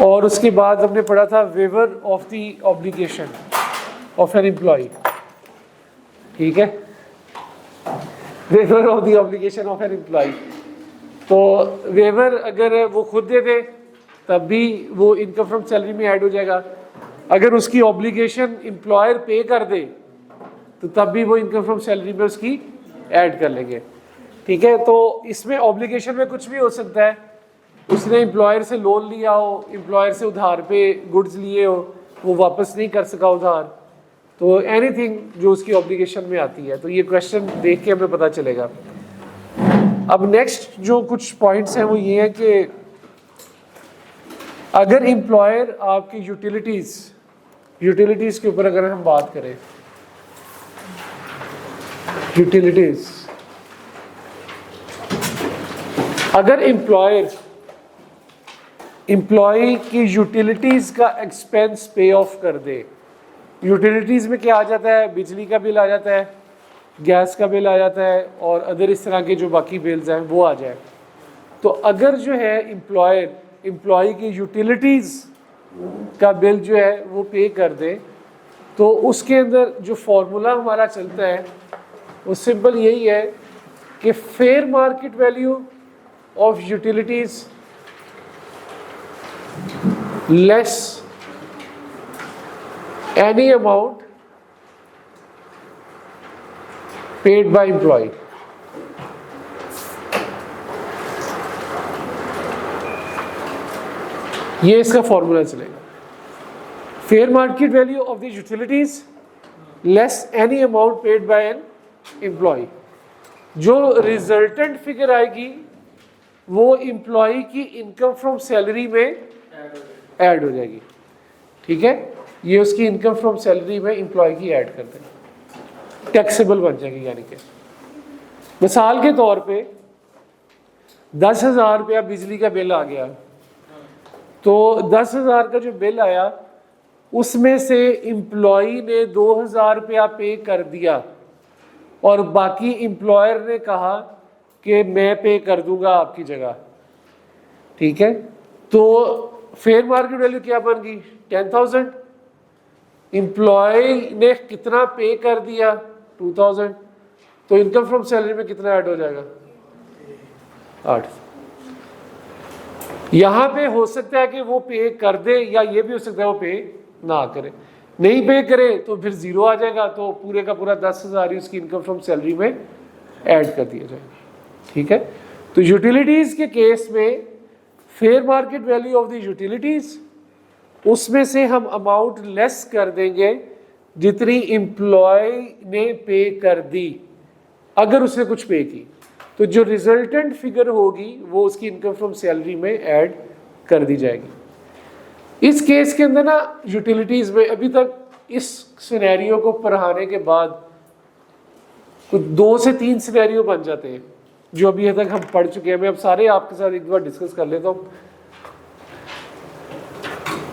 और उसके बाद हमने पढ़ा था waiver of the obligation of an employee, ठीक है, waiver of the obligation of an employee. तो वेवर अगर वो खुद दे दे तब भी वो इनकम फ्रॉम सैलरी में ऐड हो जाएगा, अगर उसकी ऑब्लिगेशन एम्प्लॉयर पे कर दे तो तब भी वो इनकम फ्रॉम सैलरी में उसकी ऐड कर लेंगे, ठीक है। तो इसमें ऑब्लिगेशन में कुछ भी हो सकता है, उसने एम्प्लॉयर से लोन लिया हो, एम्प्लॉयर से उधार पे गुड्स लिए हो, वो वापस नहीं कर सका उधार, तो एनीथिंग जो उसकी ऑब्लिगेशन में आती है। तो ये क्वेश्चन देख के हमें पता चलेगा। अब नेक्स्ट जो कुछ पॉइंट्स हैं वो ये है कि अगर एम्प्लॉयर आपकी यूटिलिटीज के ऊपर अगर हम बात करें, यूटिलिटीज, अगर एम्प्लॉय की यूटिलिटीज का एक्सपेंस पे ऑफ कर दे, यूटिलिटीज में क्या आ जाता है, बिजली का बिल आ जाता है, गैस का बिल आ जाता है और अदर इस तरह के जो बाकी बिल्स हैं वो आ जाए, तो अगर जो है एम्प्लॉय की यूटिलिटीज का बिल जो है वो पे कर दे, तो उसके अंदर जो फॉर्मूला हमारा चलता है वो सिंपल यही है कि fair market value of utilities less any amount paid by employee. ये इसका फॉर्मूला चलेगा, fair market value of the utilities less any amount paid by an employee. जो रिजल्टेंट फिगर आएगी वो एम्प्लॉय की इनकम फ्रॉम सैलरी में add हो जाएगी, ठीक है। ये उसकी इनकम फ्रॉम सैलरी में एम्प्लॉय की ऐड कर देंगे, टैक्सेबल बन जाएगी। यानी कि मिसाल के तौर पे 10,000 रुपया बिजली का बिल आ गया, तो 10,000 का जो बिल आया उसमें से एम्प्लॉय ने 2,000 रुपया पे कर दिया और बाकी एम्प्लॉयर ने कहा कि मैं पे कर दूंगा आपकी जगह, ठीक है। तो फेयर मार्केट वैल्यू क्या बन गई, 10,000। एम्प्लॉय ने कितना पे कर दिया, 2,000, तो इनकम फ्रॉम सैलरी में कितना ऐड हो जाएगा, 8। यहां पे हो सकता है कि वो पे कर दे या ये भी हो सकता है वो पे ना करे, नहीं पे करे तो फिर 0 आ जाएगा, तो पूरे का पूरा 10,000 ही उसकी इनकम फ्रॉम सैलरी में ऐड कर दिया जाएगा, ठीक है। तो यूटिलिटीज के केस में fair market value of the utilities, उसमें से हम अमाउंट लेस कर देंगे जितनी एम्प्लॉय ने पे कर दी, अगर उसने कुछ पे की, तो जो रिजल्टेंट फिगर होगी वो उसकी इनकम फ्रॉम सैलरी में ऐड कर दी जाएगी। इस केस के अंदर ना यूटिलिटीज में अभी तक इस सिनेरियो को पढ़ाने के बाद कुछ 2 से 3 सिनेरियो बन जाते हैं जो अभी तक हम पढ़ चुके हैं। मैं अब सारे आपके साथ एक बार डिस्कस कर लेता हूँ।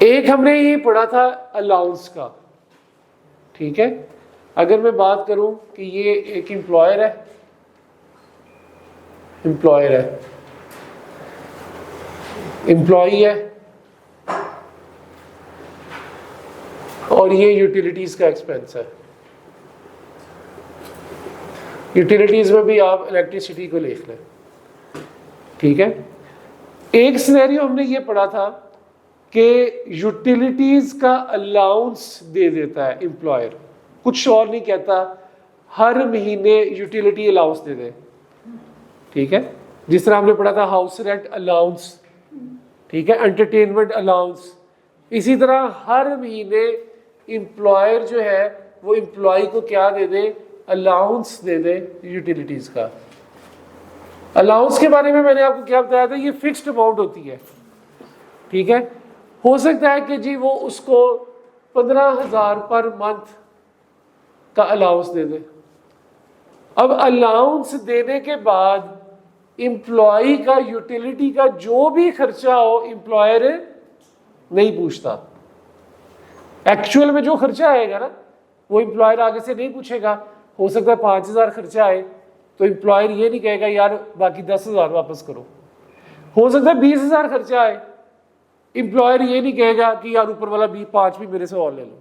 एक हमने ये पढ़ा था अलाउंस का, ठीक है। अगर मैं बात करूं कि ये एक एम्प्लॉयर है, एम्प्लॉई है और ये यूटिलिटीज का एक्सपेंस है। यूटिलिटीज में भी आप इलेक्ट्रिसिटी को लिख लें, ठीक है। एक सिनेरियो हमने ये पढ़ा था कि यूटिलिटीज का अलाउंस दे देता है एम्प्लॉयर, कुछ और नहीं कहता, हर महीने यूटिलिटी अलाउंस दे दे, ठीक है। जिस तरह हमने पढ़ा था हाउस रेंट अलाउंस, ठीक है, एंटरटेनमेंट अलाउंस, इसी तरह हर महीने एम्प्लॉयर जो है वो एम्प्लॉय को क्या दे दे, अलाउंस दे दे यूटिलिटीज का। अलाउंस के बारे में मैंने आपको क्या बताया था, ये फिक्स्ड अमाउंट होती है, ठीक है। हो सकता है कि जी वो उसको 15,000 पर मंथ का अलाउंस दे दे। अब अलाउंस देने के बाद एम्प्लॉय का यूटिलिटी का जो भी खर्चा हो एम्प्लॉयर नहीं पूछता। एक्चुअल में जो खर्चा आएगा ना वो एम्प्लॉयर आगे से नहीं पूछेगा। हो सकता है 5,000 खर्चा आए तो एम्प्लॉयर ये नहीं कहेगा यार बाकी 10,000 वापस करो। हो सकता है 20,000 खर्चा आए एम्प्लॉयर ये नहीं कहेगा कि यार ऊपर वाला 5 भी मेरे से और ले लो,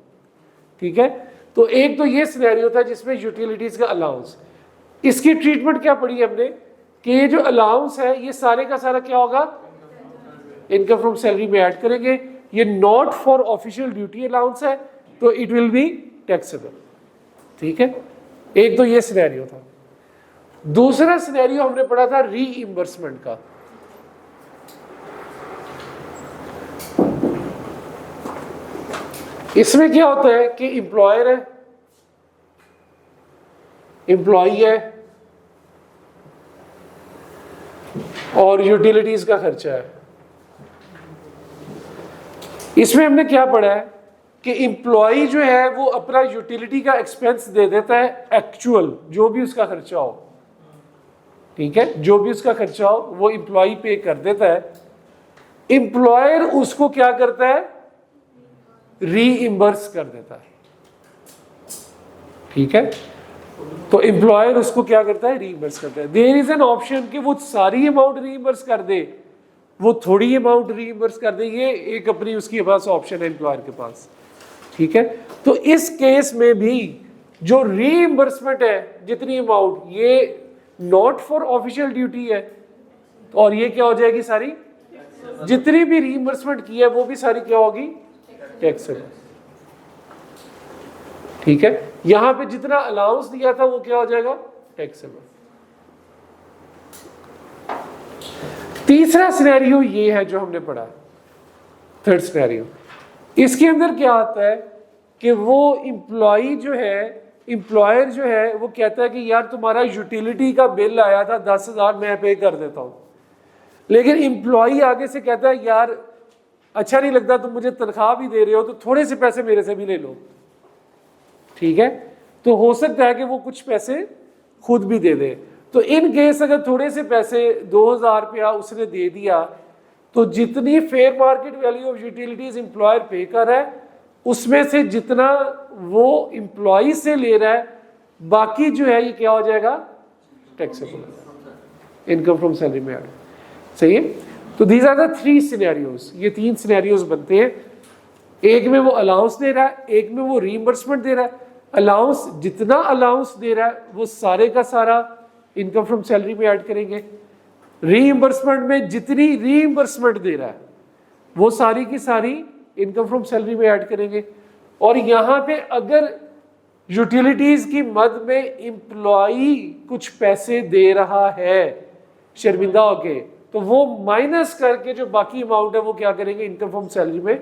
ठीक है। तो एक तो ये सिनेरियो था जिसमें यूटिलिटीज का अलाउंस, इसकी ट्रीटमेंट क्या पड़ी हमने कि ये जो अलाउंस है ये सारे का सारा क्या होगा, इनकम फ्रॉम सैलरी में ऐड करेंगे। ये not for official duty allowance है तो इट विल बी टैक्सेबल, ठीक है। एक तो ये सिनेरियो था। दूसरा सिनेरियो हमने पढ़ा था रीइंबर्समेंट का। इसमें क्या होता है कि एम्प्लॉयर है, एम्प्लॉई है और यूटिलिटीज का खर्चा है। इसमें हमने क्या पढ़ा है कि एम्प्लॉई जो है वो अपना यूटिलिटी का एक्सपेंस दे देता है, एक्चुअल जो भी उसका खर्चा हो, ठीक है, जो भी उसका खर्चा हो वो एम्प्लॉई पे कर देता है। एम्प्लॉयर उसको क्या करता है, रीइंबर्स कर देता है, ठीक है। तो एम्प्लॉयर उसको क्या करता है, रीइंबर्स करता है। देयर इज एन ऑप्शन कि वो सारी अमाउंट रीइंबर्स कर दे, वो थोड़ी अमाउंट रीइंबर्स कर दे, ये एक अपनी उसके पास ऑप्शन है एम्प्लॉयर के पास, ठीक है। तो इस केस में भी जो रीइंबर्समेंट है जितनी अमाउंट, ये नॉट फॉर ऑफिशियल ड्यूटी है और ये क्या हो जाएगी, सारी जितनी भी रीइंबर्समेंट की है वो भी सारी क्या होगी, टैक्सेबल, ठीक है। यहां पे जितना अलाउंस दिया था वो क्या हो जाएगा, टैक्सेबल। तीसरा सिनेरियो ये है जो हमने पढ़ा, थर्ड सिनेरियो। इसके अंदर क्या आता है कि वो एम्प्लॉई जो है, एम्प्लॉयर जो है वो कहता है कि यार तुम्हारा यूटिलिटी का बिल आया था 10,000 मैं पे कर देता हूं, लेकिन एम्प्लॉई आगे से कहता है यार अच्छा नहीं लगता, तुम मुझे तनख्वाह भी दे रहे हो तो थोड़े से पैसे मेरे से भी ले लो, ठीक है। तो हो सकता है कि वो कुछ पैसे खुद भी दे दे। तो इन केस अगर थोड़े से पैसे 2,000 रुपया उसने दे दिया तो जितनी fair market value of utilities employer पे कर रहा है उसमें से जितना वो एम्प्लॉय से ले रहा है बाकी जो है ये क्या हो जाएगा, टैक्सेबल, इनकम फ्रॉम सैलरी में ऐड, सही है। तो दीज आर द 3 सिनेरियोज, ये 3 सिनेरियोज बनते हैं। एक में वो अलाउंस दे रहा है, एक में वो रीइंबर्समेंट दे रहा है। अलाउंस, जितना अलाउंस दे रहा है वो सारे का सारा इनकम फ्रॉम सैलरी में ऐड करेंगे। रीइंबर्समेंट में जितनी रीइंबर्समेंट दे रहा है वो सारी की सारी इनकम फ्रॉम सैलरी में ऐड करेंगे। और यहां पे अगर यूटिलिटीज की मद में एम्प्लॉई कुछ पैसे दे रहा है शर्मिंदा होके, तो वो माइनस करके जो बाकी अमाउंट है वो क्या करेंगे, इनकम फ्रॉम सैलरी में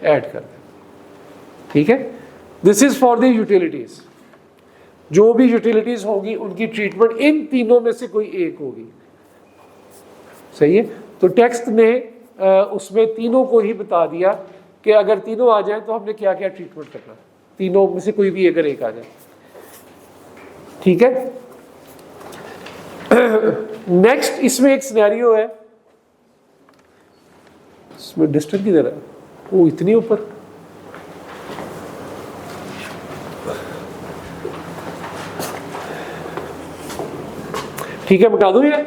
ऐड कर दें, ठीक है। This is for the utilities. जो भी यूटिलिटीज होगी उनकी ट्रीटमेंट इन तीनों में से कोई एक होगी, सही है। तो टेक्स्ट ने उसमें तीनों को ही बता दिया कि अगर तीनों आ जाए तो हमने क्या क्या ट्रीटमेंट करना, तीनों में से कोई भी अगर एक आ जाए, ठीक है। नेक्स्ट इसमें एक सिनेरियो है, इसमें डिस्टेंस किधर है, वो इतनी ऊपर, ठीक है, बता दूं ये,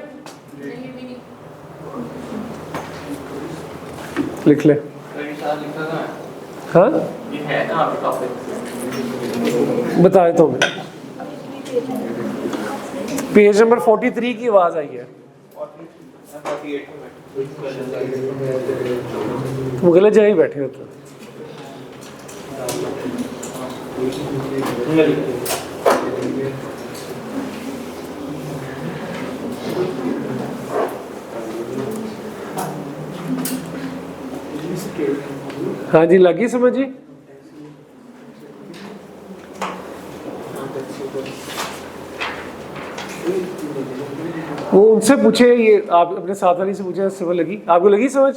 लिख ले। हाँ बताए तो पेज नंबर 43 की आवाज आई है, वो गलत जगह बैठे होते। हाँ जी, लगी समझ जी। वो उनसे पूछे, ये आप अपने साथ वाली से पूछे, समझ लगी आपको, लगी समझ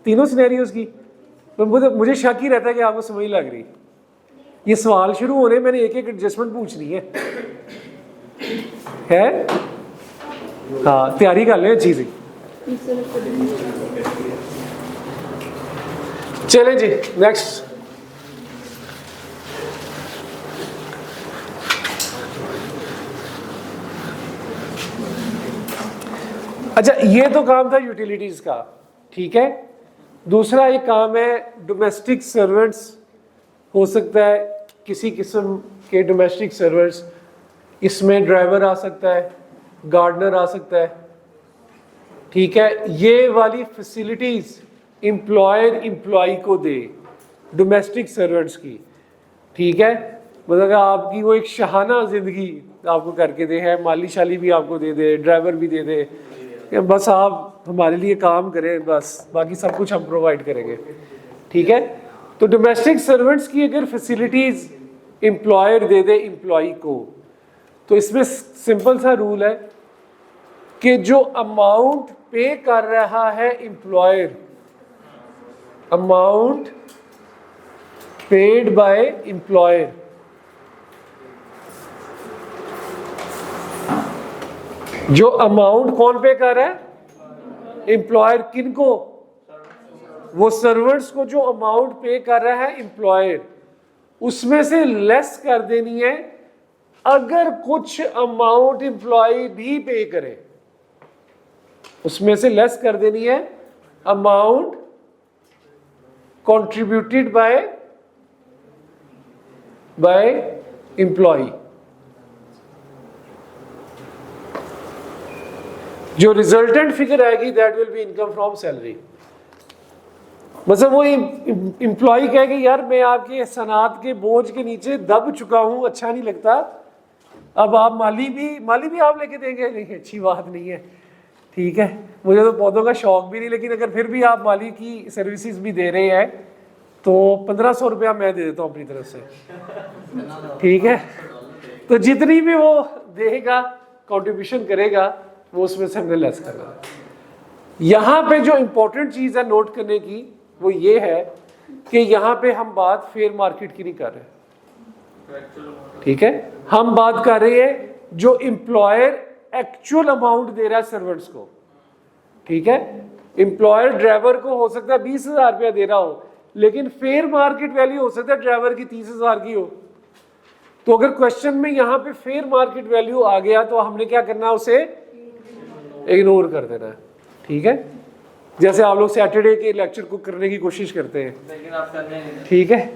तीनों सिनेरियोज की। तो मुझे शक ही रहता है कि आपको समझ लग रही। ये सवाल शुरू होने मैंने एक एक एडजस्टमेंट पूछनी है हाँ, तैयारी कर ले चीज ही। चले जी नेक्स्ट। अच्छा, ये तो काम था यूटिलिटीज का, ठीक है। दूसरा एक काम है डोमेस्टिक सर्वेंट्स, हो सकता है किसी किस्म के डोमेस्टिक सर्वेंट्स, इसमें ड्राइवर आ सकता है, गार्डनर आ सकता है, ठीक है। ये वाली फैसिलिटीज एम्प्लॉयर एम्प्लॉय को दे डोमेस्टिक सर्वेंट्स की, ठीक है। मतलब आपकी वो एक शहाना जिंदगी आपको करके दे, है माली शाली भी आपको दे दे, ड्राइवर भी दे दे, कि बस आप हमारे लिए काम करें, बस बाकी सब कुछ हम प्रोवाइड करेंगे, ठीक है। तो डोमेस्टिक सर्वेंट्स की अगर facilities employer they they employ को, तो इसमें सिंपल सा रूल है कि जो अमाउंट पे कर रहा है employer, amount paid by employer, जो अमाउंट कौन पे कर रहा है, एम्प्लॉयर। किनको? वो सर्वेंट्स को जो अमाउंट पे कर रहा है एम्प्लॉयर, उसमें से लेस कर देनी है अगर कुछ अमाउंट एम्प्लॉय भी पे करे, उसमें से लेस कर देनी है अमाउंट कंट्रीब्यूटेड बाय एम्प्लॉय। जो रिजल्टेंट फिगर आएगी that will be income from salary. मतलब वो एम्प्लॉय कहे कि यार मैं आपके सनात के बोझ के नीचे दब चुका हूं, अच्छा नहीं लगता, अब आप माली भी आप लेके देंगे, नहीं अच्छी बात नहीं है, ठीक है। मुझे तो पौधों का शौक भी नहीं, लेकिन अगर फिर भी आप माली की सर्विसेज भी दे रहे हैं तो 1500 रुपया मैं दे देता हूँ अपनी तरफ से, ठीक है। तो जितनी भी वो देगा कंट्रीब्यूशन करेगा वो उसमें से हमने लेस करना है। यहाँ पे जो इंपॉर्टेंट चीज है नोट करने की वो ये है कि यहाँ पे हम बात फेयर मार्केट की नहीं कर रहे, ठीक है। हम बात कर रहे हैं जो एम्प्लॉयर एक्चुअल अमाउंट दे रहा है सर्वेंट्स को, ठीक है। एम्प्लॉयर ड्राइवर को हो सकता है 20,000 रुपया दे रहा हो, लेकिन फेयर मार्केट वैल्यू हो सकता है ड्राइवर की 30,000 की हो। तो अगर क्वेश्चन में यहाँ पे फेयर मार्केट वैल्यू आ गया तो हमने क्या करना है, उसे इग्नोर कर देना है, ठीक है। जैसे आप लोग सैटरडे के लेक्चर को करने की कोशिश करते हैं, लेकिन आप करने नहीं, ठीक है,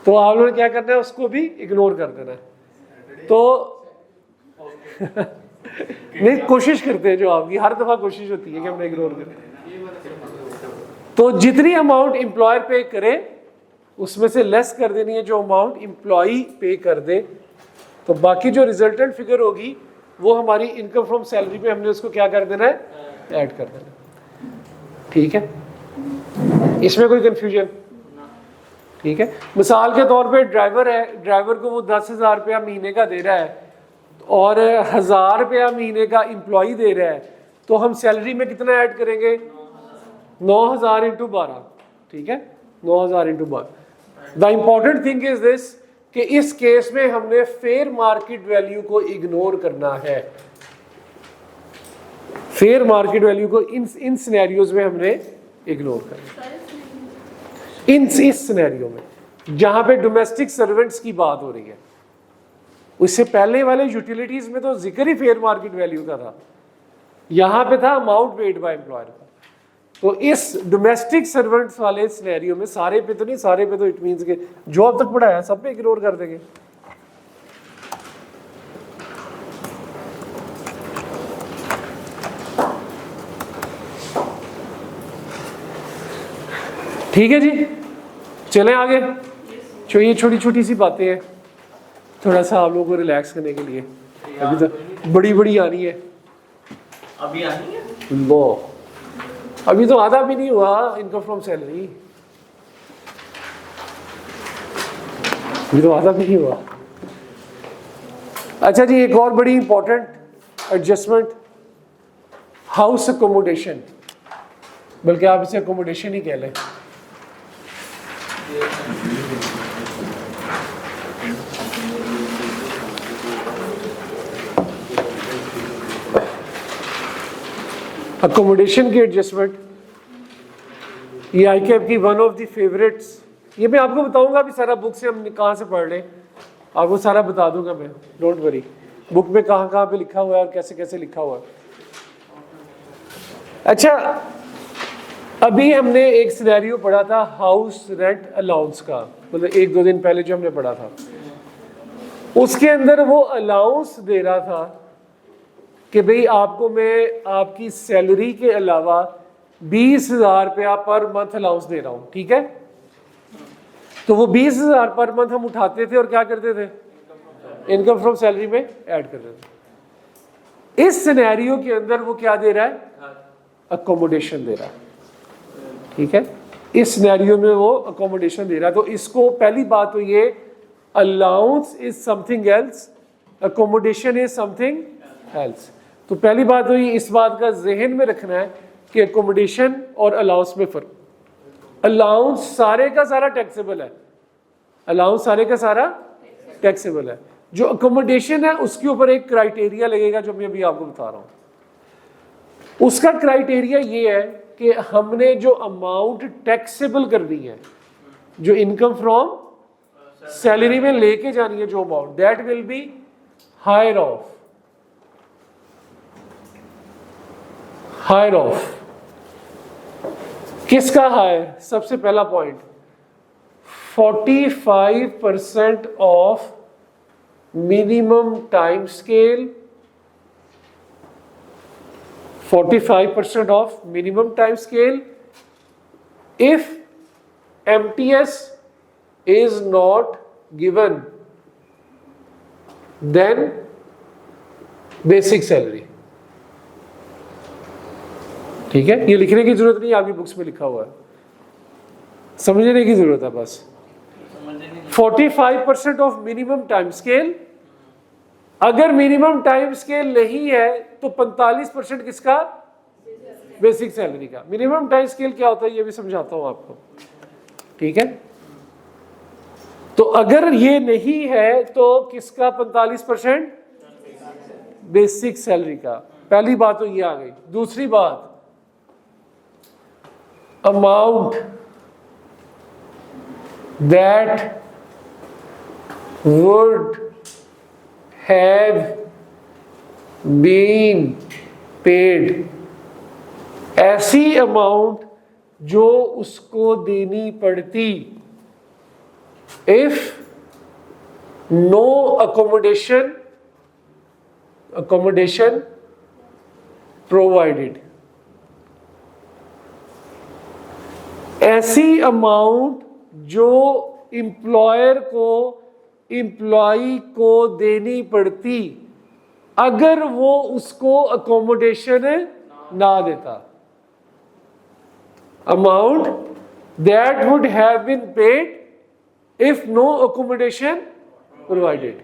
तो आप लोगों ने क्या करना है, उसको भी इग्नोर कर देना है। तो नहीं, कोशिश करते हैं, जो आपकी हर दफा कोशिश होती है कि हमने इग्नोर करें। तो जितनी अमाउंट एम्प्लॉयर पे करे उसमें से लेस कर देनी है जो अमाउंट एम्प्लॉई पे कर दे, तो बाकी जो रिजल्टेंट फिगर होगी वो हमारी इनकम फ्रॉम सैलरी पे हमने उसको क्या कर देना है, ऐड कर देना, ठीक है। इसमें कोई कंफ्यूजन? ठीक है। मिसाल के तौर पे ड्राइवर है, ड्राइवर को वो 10,000 रुपया महीने का दे रहा है और 1,000 रुपया महीने का एम्प्लॉई दे रहा है, तो हम सैलरी में कितना ऐड करेंगे, 9,000 इंटू 12, ठीक है, 9,000 into 12। The important thing is this कि इस केस में हमने फेयर मार्केट वैल्यू को इग्नोर करना है। फेयर मार्केट वैल्यू को इन सिनेरियोज में हमने इग्नोर करना है। इस सिनेरियो में जहां पे डोमेस्टिक सर्वेंट्स की बात हो रही है, उससे पहले वाले यूटिलिटीज में तो जिक्र ही फेयर मार्केट वैल्यू का था, यहां पे था अमाउंट पेड बाय एम्प्लॉयर का। तो इस डोमेस्टिक सर्वेंट्स वाले सिनेरियो में सारे पे तो नहीं, सारे पे तो इट मींस के जो अब तक पढ़ाया सब पे इग्नोर कर देंगे। ठीक है जी, चलें आगे। जो ये छोटी छोटी सी बातें हैं, थोड़ा सा आप लोगों को रिलैक्स करने के लिए, अभी तो बड़ी बड़ी आनी है, अभी आनी है लो, अभी तो आधा भी नहीं हुआ इनकम फ्रॉम सैलरी, अभी तो आधा भी नहीं हुआ। अच्छा जी, एक और बड़ी इंपॉर्टेंट एडजस्टमेंट, हाउस अकोमोडेशन, बल्कि आप इसे अकोमोडेशन ही कह लें। अकोमोडेशन की एडजस्टमेंट, ये ICAP की वन ऑफ द फेवरेट्स, ये मैं आपको बताऊंगा अभी सारा बुक से हम कहाँ से पढ़ लें, आपको सारा बता दूंगा मैं, डोंट वरी। बुक में कहाँ कहाँ पे लिखा हुआ है और कैसे कैसे लिखा हुआ है। अच्छा, अभी हमने एक सिनेरियो पढ़ा था हाउस रेंट अलाउंस का, मतलब 1-2 दिन पहले जो हमने पढ़ा था, उसके अंदर वो अलाउंस दे रहा था कि भाई आपको मैं आपकी सैलरी के अलावा 20,000 रुपया पर मंथ अलाउंस दे रहा हूं, ठीक है। तो वो 20,000 पर मंथ हम उठाते थे और क्या करते थे, इनकम फ्रॉम सैलरी में ऐड कर रहे थे। इस सिनेरियो के अंदर वो क्या दे रहा है, अकोमोडेशन दे रहा है, ठीक है। इस सिनेरियो में वो अकोमोडेशन दे रहा है। तो इसको पहली बात तो ये, allowance is something else, accommodation is something else. तो पहली बात तो ये इस बात का जहन में रखना है कि अकोमोडेशन और अलाउंस में फर्क। अलाउंस सारे का सारा टैक्सेबल है, अलाउंस सारे का सारा टैक्सेबल है। जो अकोमोडेशन है उसके ऊपर एक क्राइटेरिया लगेगा जो मैं अभी आपको बता रहा हूं। उसका क्राइटेरिया ये है कि हमने जो अमाउंट टैक्सेबल करनी है, जो इनकम फ्रॉम सैलरी में लेके जानी है, जो amount, that will be higher of, higher of किसका हायर, सबसे पहला point 45% of minimum time scale, 45% of minimum time scale if MTS is not given, then basic salary, ठीक है। ये लिखने की जरूरत नहीं, आपकी बुक्स में लिखा हुआ है, समझने की जरूरत है बस। 45% ऑफ मिनिमम टाइम स्केल, अगर मिनिमम टाइम स्केल नहीं है तो 45% किसका, बेसिक सैलरी का। मिनिमम टाइम स्केल क्या होता है ये भी समझाता हूं आपको, ठीक है। तो अगर ये नहीं है तो किसका 45%, बेसिक सैलरी का। पहली बात तो ये आ गई। दूसरी बात, amount that would have been paid, ऐसी अमाउंट जो उसको देनी पड़ती if no accommodation provided, ऐसी अमाउंट जो एम्प्लॉयर को एम्प्लॉई को देनी पड़ती अगर वो उसको अकोमोडेशन ना देता। Amount that would have been paid if no accommodation provided,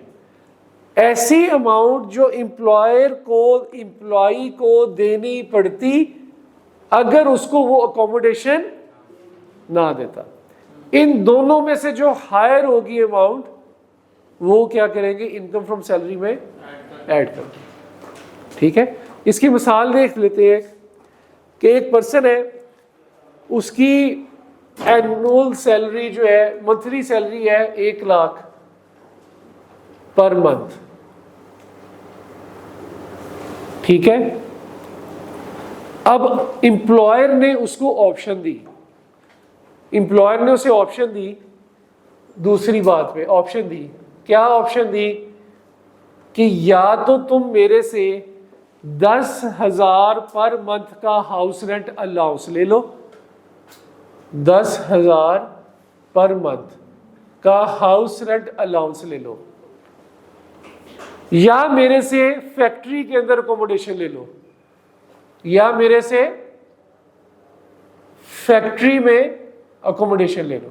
ऐसी अमाउंट जो एम्प्लॉयर को एम्प्लॉई को देनी पड़ती अगर उसको वो अकोमोडेशन ना देता। इन दोनों में से जो हायर होगी अमाउंट वो क्या करेंगे, इनकम फ्रॉम सैलरी में ऐड करेंगे, ठीक है। इसकी मिसाल देख लेते हैं कि एक पर्सन है, उसकी एनुअल सैलरी जो है, मंथली सैलरी है 1 लाख पर मंथ, ठीक है। अब एम्प्लॉयर ने उसको ऑप्शन दी, एम्प्लॉयर ने उसे ऑप्शन दी, दूसरी बात पे ऑप्शन दी, क्या ऑप्शन दी कि या तो तुम मेरे से 10,000 पर मंथ का हाउस रेंट अलाउंस ले लो, 10,000 पर मंथ का हाउस रेंट अलाउंस ले लो, या मेरे से फैक्ट्री के अंदर अकोमोडेशन ले लो, या मेरे से फैक्ट्री में अकोमोडेशन ले लो।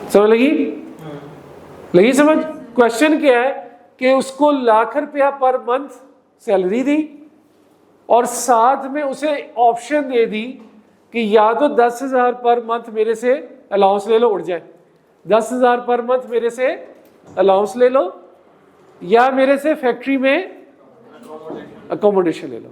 समझ लगी समझ। क्वेश्चन क्या है कि उसको लाख रुपया पर मंथ सैलरी दी और साथ में उसे ऑप्शन दे दी कि या तो 10,000 पर मंथ मेरे से अलाउंस ले लो, उड़ जाए, 10,000 पर मंथ मेरे से अलाउंस ले लो, या मेरे से फैक्ट्री में अकोमोडेशन ले लो।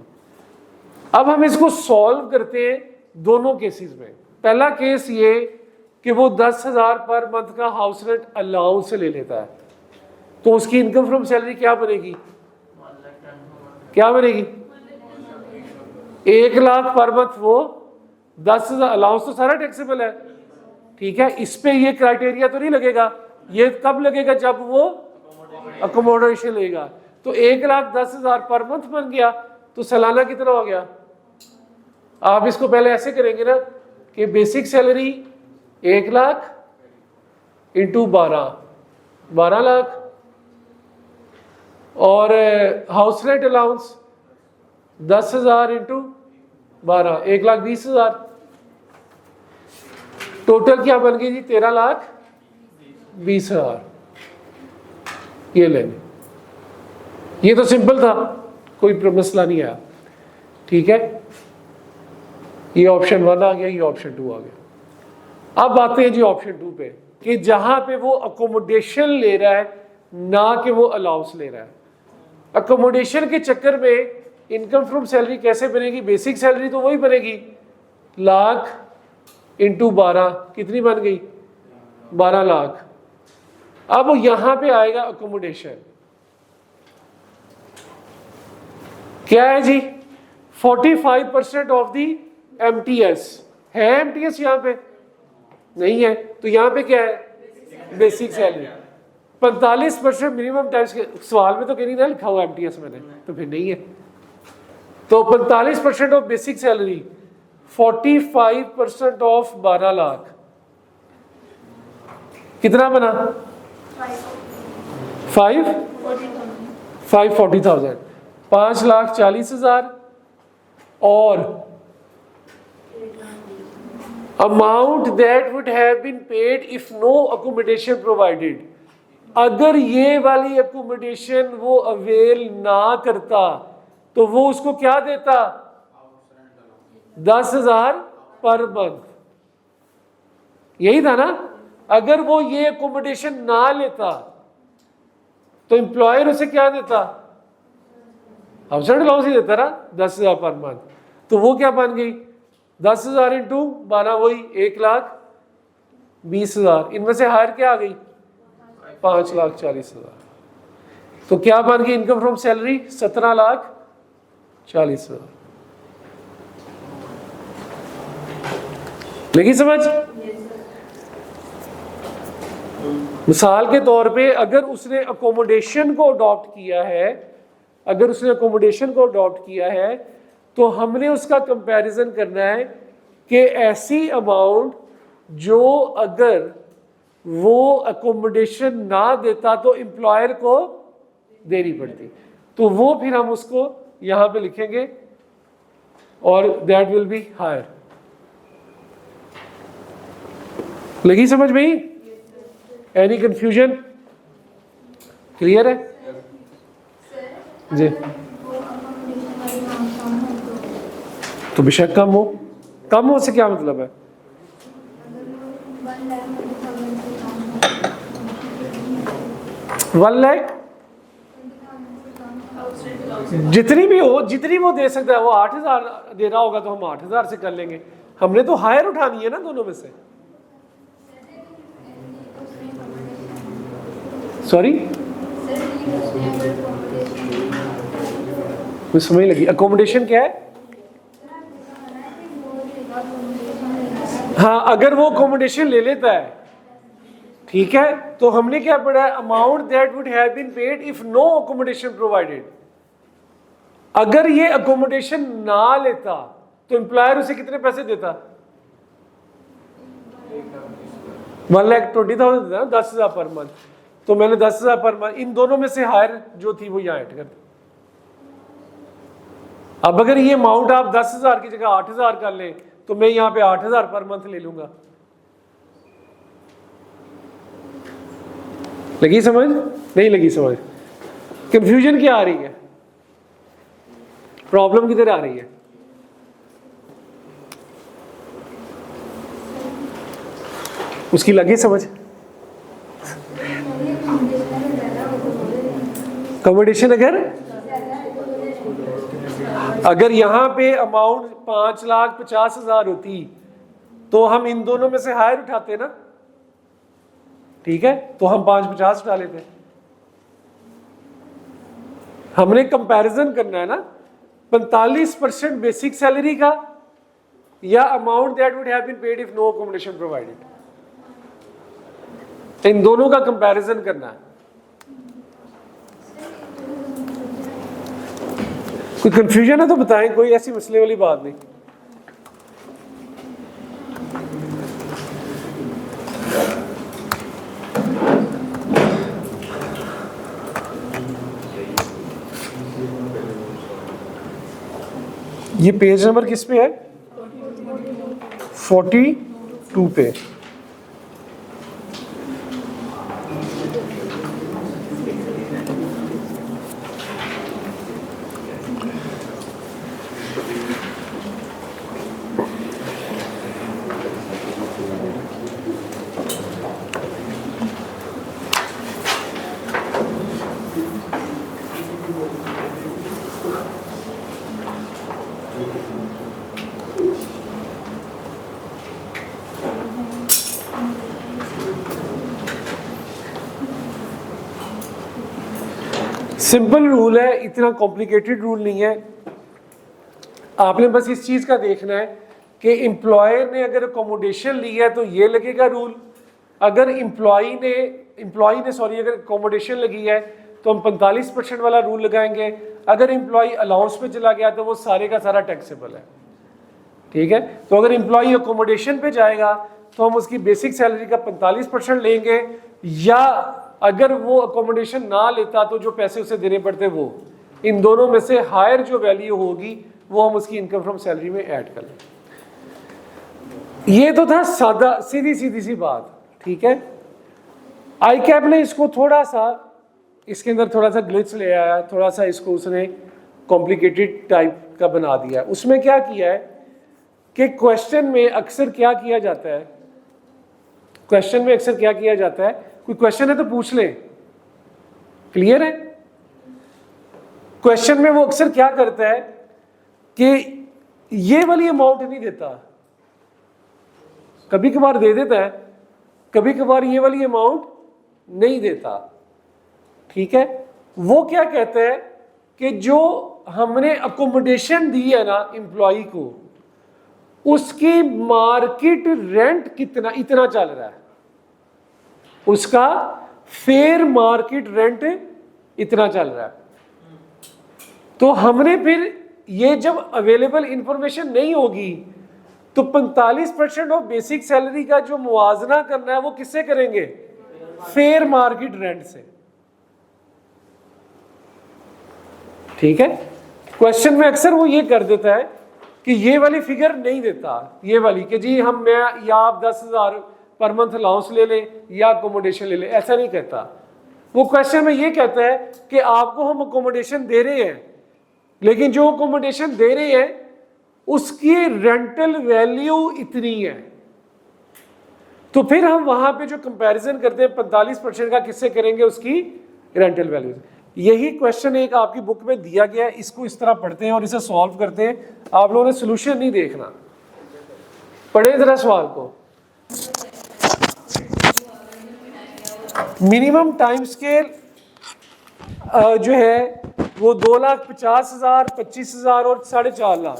अब हम इसको सॉल्व करते हैं दोनों केसेस में। पहला केस ये कि वो 10,000 पर मंथ का हाउस रेंट अलाउंस ले लेता है, तो उसकी इनकम फ्रॉम सैलरी क्या बनेगी, क्या बनेगी, 1 लाख पर मंथ वो 10,000 अलाउंस तो सारा टैक्सेबल है, ठीक है। इस पे ये क्राइटेरिया तो नहीं लगेगा, ये कब लगेगा जब वो अकोमोडेशन लेगा। तो 1,10,000 पर मंथ बन गया, तो सालाना कितना हो गया? आप इसको पहले ऐसे करेंगे ना कि basic salary 1 lakh into 12 lakh, और house rent allowance 10,000 into 12, 1,20,000। Total क्या बन गई जी? 13,20,000। ये लेंगे, ये तो सिंपल था, कोई मसला नहीं आया, ठीक है। ये ऑप्शन 1 आ गया, ये ऑप्शन 2 आ गया। अब आते हैं जी ऑप्शन 2 पे, कि जहां पे वो अकोमोडेशन ले रहा है ना कि वो अलाउंस ले रहा है। अकोमोडेशन के चक्कर में इनकम फ्रॉम सैलरी कैसे बनेगी? बेसिक सैलरी तो वही बनेगी, लाख इंटू 12, कितनी बन गई? 12 लाख। अब यहां पे आएगा अकोमोडेशन, क्या है जी? 45% ऑफ दी MTS है। MTS यहां पे नहीं है, तो यहां पे क्या है? Basic salary. 45% मिनिमम टैक्स के सवाल में तो कहीं नहीं लिखा हुआ MTS मैंने, तो फिर नहीं है। तो 45% of basic salary, 45% of 12 lakh, कितना बना? 540,000, 5,40,000। और amount that would have been paid if no accommodation provided. अगर ये वाली अकोमोडेशन वो अवेल ना करता तो वो उसको क्या देता? 10,000 पर मंथ। यही था ना? अगर वो ये अकोमोडेशन ना लेता तो एम्प्लॉयर उसे क्या देता? हाउस रेंट अलाउंस ही देता ना, 10,000 पर मंथ। तो वो क्या बन गई? 10,000 इंटू 12, वही 1,20,000। इनमें से हायर क्या आ गई? 5,40,000। तो क्या बन गई इनकम फ्रॉम सैलरी? 17,40,000। लगी समझ? मिसाल के तौर पे अगर उसने अकोमोडेशन को अडॉप्ट किया है, अगर उसने अकोमोडेशन को अडॉप्ट किया है, तो हमने उसका कंपैरिजन करना है कि ऐसी अमाउंट जो अगर वो अकोमोडेशन ना देता तो एम्प्लॉयर को देनी पड़ती, तो वो फिर हम उसको यहां पे लिखेंगे और दैट विल बी हायर। लगी समझ में? Any confusion? क्लियर है जी? तो बेशक कम हो। कम हो से क्या मतलब है? वन लाख जितनी भी हो, जितनी वो दे सकता है, वो 8,000 दे रहा होगा तो हम 8,000 से कर लेंगे। हमने तो हायर उठानी है ना दोनों में से। सॉरी मुझे समझ लगी। अकोमोडेशन क्या है? हाँ, अगर वो अकोमोडेशन ले लेता है, ठीक है, तो हमने क्या पढ़ा है? Amount that would have been paid if no accommodation provided. अगर ये अकोमोडेशन ना लेता तो एम्प्लॉयर उसे कितने पैसे देता? 1,20,000 देता ना, 10,000 पर मंथ। तो मैंने 10,000 पर मंथ, इन दोनों में से हायर जो थी वो यहाँ ऐड कर दी। अब अगर ये अमाउंट आप 10,000 की जगह 8,000 कर लें तो मैं यहाँ पे 8,000 पर मंथ ले लूंगा। लगी समझ? नहीं लगी समझ? कंफ्यूजन क्या आ रही है? प्रॉब्लम किधर आ रही है? उसकी लगी समझ? अकोमोडेशन अगर यहां पे अमाउंट 5,50,000 होती तो हम इन दोनों में से हायर उठाते ना, ठीक है, तो हम 5,50 उठा लेते। हमने कंपैरिजन करना है ना, 45% बेसिक सैलरी का या amount that would have been paid if no accommodation provided. इन दोनों का कंपैरिजन करना है। कोई कंफ्यूजन है तो बताएं, कोई ऐसी मसले वाली बात नहीं। ये पेज नंबर किस पे है? 42 पे। सिंपल रूल है, इतना कॉम्प्लिकेटेड रूल नहीं है। आपने बस इस चीज का देखना है कि एम्प्लॉयर ने अगर अकोमोडेशन ली है तो ये लगेगा रूल, अगर एम्प्लॉई ने अगर अकोमोडेशन लगी है तो हम 45% वाला रूल लगाएंगे, अगर एम्प्लॉई अलाउंस पे चला गया तो वो सारे का सारा टैक्सेबल है। ठीक है, तो अगर एम्प्लॉई अकोमोडेशन पे जाएगा तो हम उसकी बेसिक सैलरी का 45% लेंगे, या अगर वो अकोमोडेशन ना लेता तो जो पैसे उसे देने पड़ते वो, इन दोनों में से हायर जो वैल्यू होगी वो हम उसकी इनकम फ्रॉम सैलरी में ऐड कर लें। ये तो था सादा सीधी सी बात। ठीक है, आई कैप ने इसको थोड़ा सा, इसके अंदर थोड़ा सा ग्लिच ले आया, थोड़ा सा इसको उसने कॉम्प्लिकेटेड टाइप का बना दिया। उसमें क्या किया है कि क्वेश्चन में अक्सर क्या किया जाता है, कोई क्वेश्चन है तो पूछ ले, क्लियर है? क्वेश्चन में वो अक्सर क्या करता है कि ये वाली अमाउंट नहीं देता, कभी कभार दे देता है, कभी कभार ये वाली अमाउंट नहीं देता। ठीक है, वो क्या कहता है कि जो हमने अकोमोडेशन दी है ना एम्प्लॉय को, उसकी मार्केट रेंट कितना, इतना चल रहा है, उसका फेयर मार्केट रेंट इतना चल रहा है। तो हमने फिर ये जब अवेलेबल इंफॉर्मेशन नहीं होगी तो 45% ऑफ बेसिक सैलरी का जो मुआवजा करना है वो किससे करेंगे? फेयर मार्केट रेंट से। ठीक है, क्वेश्चन में अक्सर वो ये कर देता है कि ये वाली फिगर नहीं देता, ये वाली कि जी मैं या आप 10,000 पर मंथ अलाउंस ले लें या अकोमोडेशन ले लें, ऐसा नहीं कहता। वो क्वेश्चन में ये कहता है कि आपको हम अकोमोडेशन दे रहे हैं, लेकिन जो अकोमोडेशन दे रहे हैं उसकी रेंटल वैल्यू इतनी है। तो फिर हम वहां पे जो कंपैरिजन करते हैं 45% का किससे करेंगे? उसकी रेंटल वैल्यू। यही क्वेश्चन एक आपकी बुक में दिया गया है, इसको इस तरह पढ़ते हैं और इसे सॉल्व करते हैं। आप लोगों ने सोल्यूशन नहीं देखना, पढ़े जरा सवाल को। मिनिमम टाइम स्केल जो है वो 2,50,000, 25,000 और 4.5 लाख।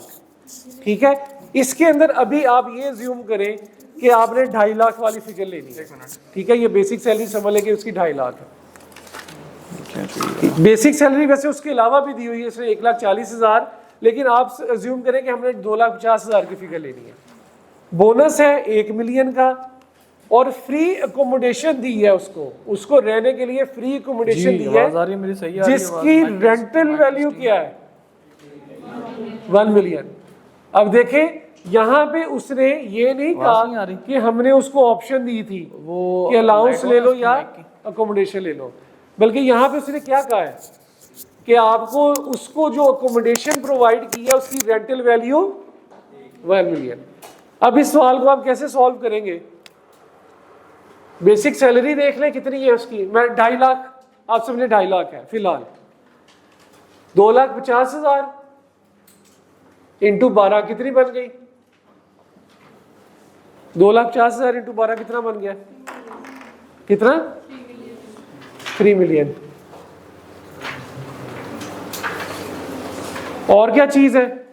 ठीक है, इसके अंदर अभी आप ये ज्यूम करें कि आपने 2.5 लाख वाली फिगर लेनी है। ठीक है, ये बेसिक सैलरी समझ लें कि उसकी 2.5 लाख है। बेसिक सैलरी वैसे उसके अलावा भी दी हुई है, इसमें 1,40,000, लेकिन आप अज्यूम करें कि हमने 2,50,000 की फिगर लेनी है। बोनस है 1 मिलियन का और फ्री अकोमोडेशन दी है उसको रहने के लिए फ्री अकोमोडेशन दी है, जिसकी रेंटल वैल्यू क्या है? 1 मिलियन। अब देखें यहाँ पे उसने ये नहीं कहा कि हमने उसको ऑप्शन दी थी कि अलाउंस ले लो या अकोमोडेशन ले लो, बल्कि यहाँ पे उसने क्या कहा है कि आपको उसको जो अकोमोडेशन प्रोवाइड की है उसकी रेंटल वैल्यू 1 मिलियन। अब इस सवाल को आप कैसे सॉल्व करेंगे? बेसिक सैलरी देख लें कितनी है उसकी, मैं 2.5 लाख, आप सबने 2.5 लाख है फिलहाल, 2,50,000 इंटू 12 कितनी बन गई? 2,50,000 इंटू 12 कितना बन गया? कितना? 3 मिलियन। और क्या चीज है?